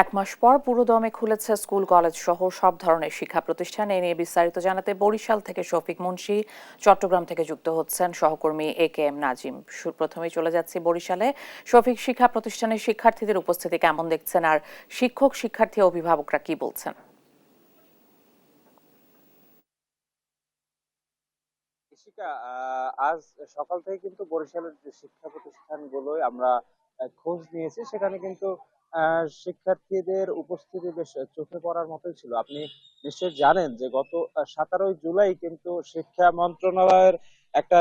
এক মাস পর পুরোদমে খুলেছে স্কুল কলেজ সহ সব ধরনের শিক্ষা প্রতিষ্ঠান। এ নিয়ে বিস্তারিত জানাতে বরিশাল থেকে শফিক মুন্সি, চট্টগ্রাম থেকে যুক্ত হচ্ছেন সহকর্মী এ.কে.এম. নাজিম। প্রথমেই চলে যাচ্ছি বরিশালে। শফিক, শিক্ষা প্রতিষ্ঠানের শিক্ষার্থীদের উপস্থিতি কেমন দেখছেন, আর শিক্ষক, শিক্ষার্থী, অভিভাবকরা কি বলছেন? আজ সকাল থেকে কিন্তু বরিশালের যে শিক্ষা প্রতিষ্ঠানগুলোয় আমরা খোঁজ নিয়েছি, সেখানে কিন্তু শিক্ষার্থীদের উপস্থিতি বেশ চোখে পড়ার মতোই ছিল। আপনি নিশ্চয়ই জানেন যে গত 17ই জুলাই কিন্তু শিক্ষা মন্ত্রণালয়ের একটা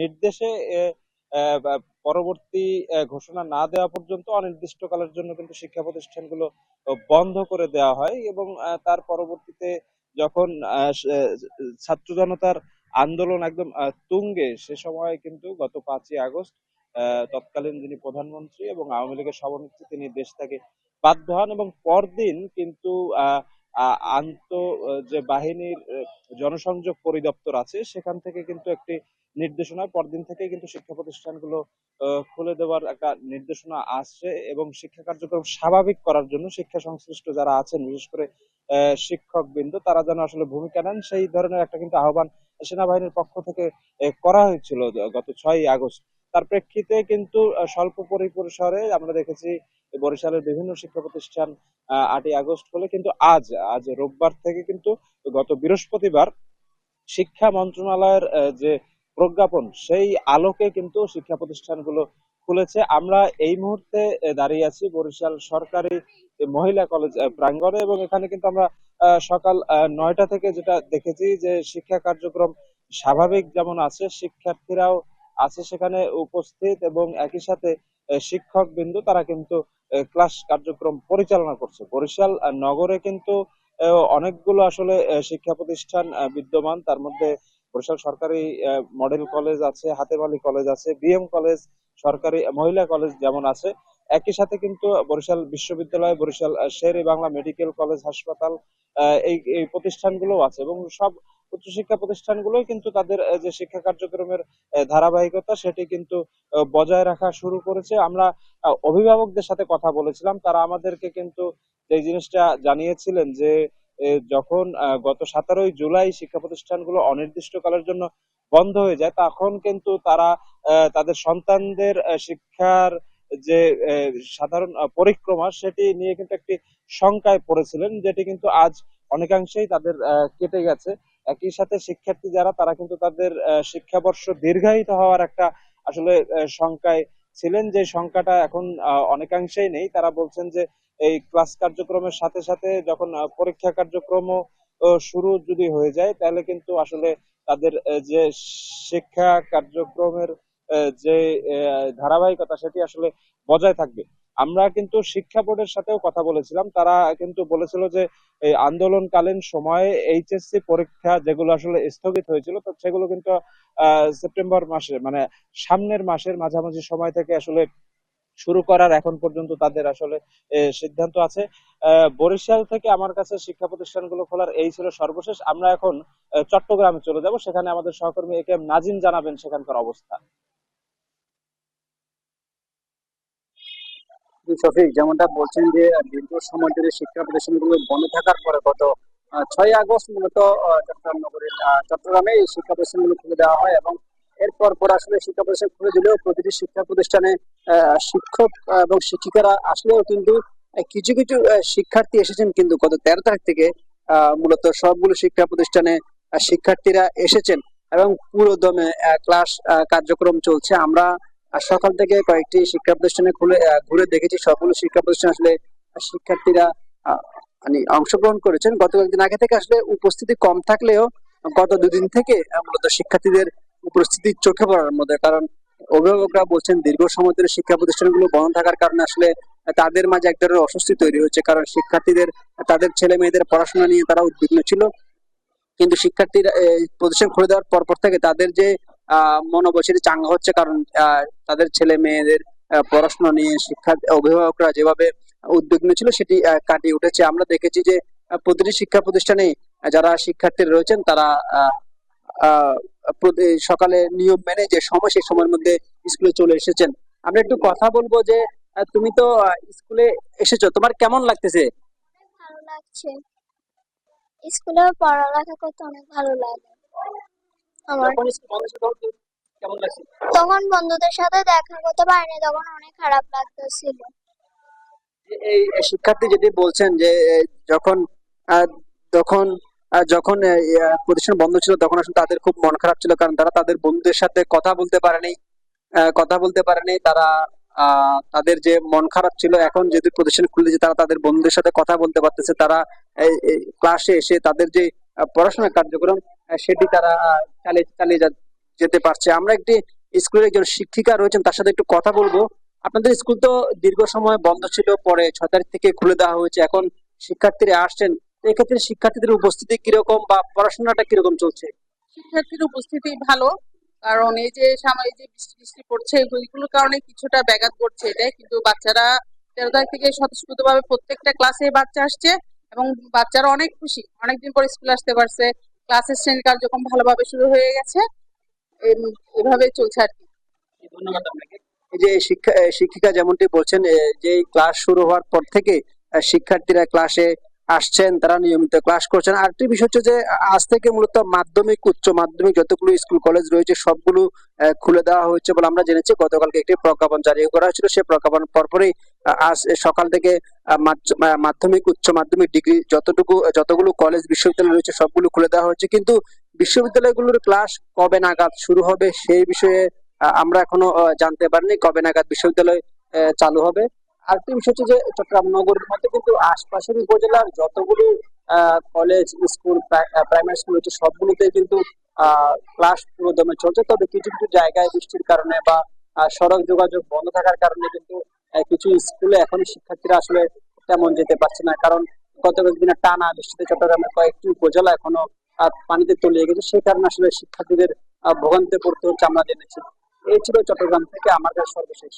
নির্দেশে পরবর্তী ঘোষণা না দেওয়া পর্যন্ত অনির্দিষ্টকালের জন্য কিন্তু শিক্ষা প্রতিষ্ঠানগুলো বন্ধ করে দেওয়া হয়, এবং তার পরবর্তীতে যখন ছাত্র জনতার আন্দোলন একদম তুঙ্গে, সে সময় কিন্তু গত 5ই আগস্ট তৎকালীন যিনি প্রধানমন্ত্রী এবং আওয়ামী লীগের সভানেত্রী তিনি দেশ থেকে বাধ্য হন, এবং পরদিন কিন্তু আহ আহ, আন্ত যে বাহিনীর জনসংযোগ পরিদপ্তর আছে, সেখান থেকে কিন্তু একটি নির্দেশনা, পরদিন থেকে কিন্তু শিক্ষা প্রতিষ্ঠানগুলো খুলে দেওয়ার একটা নির্দেশনা আসছে, এবং শিক্ষা কার্যক্রম স্বাভাবিক করার জন্য শিক্ষা সংশ্লিষ্ট যারা আছেন, বিশেষ করে শিক্ষক বৃন্দ, তারা যেন আসলে ভূমিকা নেন, সেই ধরনের একটা কিন্তু আহ্বান সেনাবাহিনীর পক্ষ থেকে করা হয়েছিল গত 6ই আগস্ট। তার প্রেক্ষিতে কিন্তু স্বল্প পরিসরে আমরা দেখেছি বরিশালের বিভিন্ন শিক্ষা প্রতিষ্ঠান 8ই আগস্ট হলে কিন্তু আজ রোববার থেকে কিন্তু গত বৃহস্পতিবার শিক্ষা মন্ত্রণালয়ের যে প্রজ্ঞাপন, সেই আলোকে কিন্তু শিক্ষা প্রতিষ্ঠানগুলো খুলেছে। আমরা এই মুহূর্তে দাঁড়িয়ে আছি বরিশাল সরকারি মহিলা কলেজ প্রাঙ্গণে, এবং এখানে কিন্তু আমরা সকাল 9টা থেকে যেটা দেখেছি যে শিক্ষা কার্যক্রম স্বাভাবিক যেমন আছে, শিক্ষার্থীরাও আছে সেখানে উপস্থিত, এবং একই সাথে শিক্ষক বিন্দু তারা কিন্তু ক্লাস কার্যক্রম পরিচালনা করছে। বরিশাল নগরে কিন্তু অনেকগুলো আসলে শিক্ষা প্রতিষ্ঠান বিদ্যমান। তার মধ্যে বরিশাল সরকারি মডেল কলেজ আছে, হাতেম আলী কলেজ আছে, বিএম কলেজ, সরকারি মহিলা কলেজ যেমন আছে, একই সাথে কিন্তু বরিশাল বিশ্ববিদ্যালয়, বরিশাল শের-ই বাংলা মেডিকেল কলেজ হাসপাতাল, এই এই প্রতিষ্ঠানগুলো আছে, এবং সব উচ্চশিক্ষা প্রতিষ্ঠানগুলোই কিন্তু তাদের যে শিক্ষা কার্যক্রমের ধারাবাহিকতা, সেটি কিন্তু বজায় রাখা শুরু করেছে। আমরা অভিভাবকদের সাথে কথা বলেছিলাম, তারা আমাদেরকে কিন্তু এই জিনিসটা জানিয়েছিলেন যে যখন গত 17ই জুলাই শিক্ষা প্রতিষ্ঠানগুলো অনির্দিষ্টকালের জন্য বন্ধ হয়ে যায়, তখন কিন্তু তারা তাদের সন্তানদের শিক্ষার যে সাধারণ পরিক্রমা, সেটি নিয়ে কিন্তু একটি শঙ্কায় পড়েছিলেন, যেটি কিন্তু আজ অনেকাংশেই তাদের কেটে গেছে। একই সাথে শিক্ষার্থী যারা, তারা কিন্তু তাদের শিক্ষাবর্ষ দীর্ঘায়িত হওয়ার একটা আসলে শঙ্কায় ছিলেন, যে সংখ্যাটা এখন অনেকাংশেই নেই। তারা বলছেন যে এই ক্লাস কার্যক্রমের সাথে সাথে যখন পরীক্ষা কার্যক্রমও শুরু যদি হয়ে যায়, তাহলে কিন্তু আসলে তাদের যে শিক্ষা কার্যক্রমের যে ধারাবাহিকতা, সেটি আসলে বজায় থাকবে। আমরা কিন্তু শিক্ষা বোর্ডের সাথেও কথা বলেছিলাম, তারা কিন্তু বলেছিল যে এই আন্দোলনকালীন সময়ে এইচএসসি পরীক্ষা যেগুলো আসলে স্থগিত হয়েছিল, তো সেগুলো কিন্তু সেপ্টেম্বর মাসে, মানে সামনের মাসের মাঝামাঝি সময় থেকে আসলে শুরু করার এখন পর্যন্ত তাদের আসলে সিদ্ধান্ত আছে। বরিশাল থেকে আমার কাছে শিক্ষা প্রতিষ্ঠানগুলো খোলার এই ছিল সর্বশেষ। আমরা এখন চট্টগ্রামে চলে যাব, সেখানে আমাদের সহকর্মী এ.কে.এম. নাজিম জানাবেন সেখানকার অবস্থা। শফিক, যেমনটা বলছেন যে দীর্ঘ সময় ধরে শিক্ষা প্রতিষ্ঠানগুলো বন্ধ থাকার পরে গত 6ই আগস্ট মূলত চট্টগ্রাম নগরের চট্টগ্রামে এই শিক্ষা প্রতিষ্ঠানগুলো খুলে দেওয়া হয়, এবং এরপর পর আসলে শিক্ষা প্রতিষ্ঠান খুলে দিলেও প্রতিটি শিক্ষা প্রতিষ্ঠানে শিক্ষক এবং শিক্ষিকারা আসলেও কিন্তু কিছু কিছু শিক্ষার্থী এসেছেন কিন্তু গত 13 তারিখ থেকে মূলত সবগুলো শিক্ষা প্রতিষ্ঠানে শিক্ষার্থীরা এসেছেন, এবং পুরো দমে ক্লাস কার্যক্রম চলছে। আমরা সকাল থেকে কয়েকটি শিক্ষা প্রতিষ্ঠানে ঘুরে দেখেছি, সবগুলো শিক্ষা প্রতিষ্ঠান আসলে শিক্ষার্থীরা আহ, মানে অংশগ্রহণ করেছেন। গত কয়েকদিন আগে থেকে আসলে উপস্থিতি কম থাকলেও গত 2 দিন থেকে মূলত শিক্ষার্থীদের উপস্থিতি চোখে পড়ার মধ্যে, কারণ অভিভাবকরা বলছেন দীর্ঘ সময় ধরে শিক্ষা প্রতিষ্ঠানগুলো বন্ধ থাকার কারণে আসলে তাদের মাঝে এক ধরনের অস্বস্তি তৈরি হয়েছে, কারণ শিক্ষার্থীদের তাদের ছেলে মেয়েদের পড়াশোনা নিয়ে তারা উদ্বিগ্ন ছিল। কিন্তু শিক্ষার্থীরা প্রতিষ্ঠান খুলে দেওয়ার পর থেকে তাদের যে মনোবল সেটি চাঙ্গা হচ্ছে, কারণ তাদের ছেলে মেয়েদের পড়াশোনা নিয়ে শিক্ষা অভিভাবকরা যেভাবে উদ্বিগ্ন ছিল সেটি কাটিয়ে উঠেছে। আমরা দেখেছি যে প্রতিটি শিক্ষা প্রতিষ্ঠানে যারা শিক্ষার্থী রয়েছেন তারা আহ সকালে নিয়ম মেনে যে সময়, সেই সময়ের মধ্যে স্কুলে চলে এসেছেন। আমরা একটু কথা বলবো যে তুমি তো স্কুলে এসেছো, তোমার কেমন লাগতেছে? ভালো লাগছে। স্কুলে পড়ালেখা করতে অনেক ভালো লাগে আমার। যখন স্কুল বন্ধ ছিল তখন কেমন লাগছে? তখন বন্ধুদের সাথে দেখা করতে পারিনি, তখন অনেক খারাপ লাগতেছিল। এই শিক্ষার্থী যেটি বলছেন যে যখন আহ, তখন যখন প্রতিষ্ঠান বন্ধ ছিল তখন আসলে তাদের খুব মন খারাপ ছিল, কারণ তারা তাদের বন্ধুদের সাথে কথা বলতে পারেনি তারা। তাদের যে মন খারাপ ছিল, এখন যেহেতু প্রতিষ্ঠান খুলেছে তারা তাদের বন্ধুদের সাথে কথা বলতে পারতেছে। তারা ক্লাসে এসে তাদের যে পড়াশোনার কার্যক্রম সেটি তারা চালিয়ে চালিয়ে যেতে পারছে। আমরা একটি স্কুলের একজন শিক্ষিকা রয়েছেন, তার সাথে একটু কথা বলবো। আপনাদের স্কুল তো দীর্ঘ সময় বন্ধ ছিল, পরে 6 তারিখ থেকে খুলে দেওয়া হয়েছে, এখন শিক্ষার্থীরা আসছেন। তো এক্ষেত্রে শিক্ষার্থীদের উপস্থিতি কিরকম বা পড়াশোনাটা কিরকম চলছে? শিক্ষার্থীর উপস্থিতি ভালো। কারণ এই যে এই যে বৃষ্টি বৃষ্টি পড়ছে, এগুলোর কারণে কিছুটা ব্যাঘাত ঘটছে এটাই, কিন্তু বাচ্চারা 13 তারিখ থেকে স্বতঃস্ফূর্ত ভাবে প্রত্যেকটা ক্লাসে বাচ্চা আসছে এবং বাচ্চারা অনেক খুশি, অনেকদিন পরে স্কুলে আসতে পারছে। ক্লাসের শ্রেণী কার্যক্রম ভালোভাবে শুরু হয়ে গেছে। এভাবে চলছে আর কি। ধন্যবাদ আপনাকে। এই যে শিক্ষিকা যেমনটি বলছেন, যে ক্লাস শুরু হওয়ার পর থেকে শিক্ষার্থীরা ক্লাসে আসছেন, তারা নিয়মিত ক্লাস করছেন। আরেকটি বিষয় হচ্ছে যে আজ থেকে মূলত মাধ্যমিক, উচ্চ মাধ্যমিক যতগুলো স্কুল কলেজ রয়েছে সবগুলো খুলে দেওয়া হয়েছে বলে আমরা জেনেছি। গতকালকে একটি প্রজ্ঞাপন জারি করা হয়েছিল, সেই প্রজ্ঞাপন পরপরই আজ সকাল থেকে মাধ্যমিক, উচ্চ মাধ্যমিক, ডিগ্রি যতগুলো কলেজ বিশ্ববিদ্যালয় রয়েছে সবগুলো খুলে দেওয়া হয়েছে। কিন্তু বিশ্ববিদ্যালয়গুলোর ক্লাস কবে নাগাদ শুরু হবে সেই বিষয়ে আমরা এখনো জানতে পারিনি কবে নাগাদ বিশ্ববিদ্যালয় চালু হবে। আরেকটি বিষয় হচ্ছে যে চট্টগ্রাম নগরীর মধ্যে কিন্তু আশপাশের উপজেলার যতগুলো কলেজ, স্কুল, প্রাইমারি স্কুল রয়েছে সবগুলোতে কিন্তু ক্লাস পুরোদমে চলছে। তবে কিছু কিছু জায়গায় বৃষ্টির কারণে বা সড়ক যোগাযোগ বন্ধ থাকার কারণে কিন্তু কিছু স্কুলে এখন শিক্ষার্থীরা আসলে তেমন যেতে পারছে না, কারণ গত কয়েকদিনের টানা বৃষ্টিতে চট্টগ্রামের কয়েকটি উপজেলা এখনো পানিতে তলিয়ে গেছে। সেই কারণে আসলে শিক্ষার্থীদের ভোগান্তিতে পড়তে হচ্ছে আমরা জেনেছি। এই ছিল চট্টগ্রাম থেকে আমার কাছে সর্বশেষ।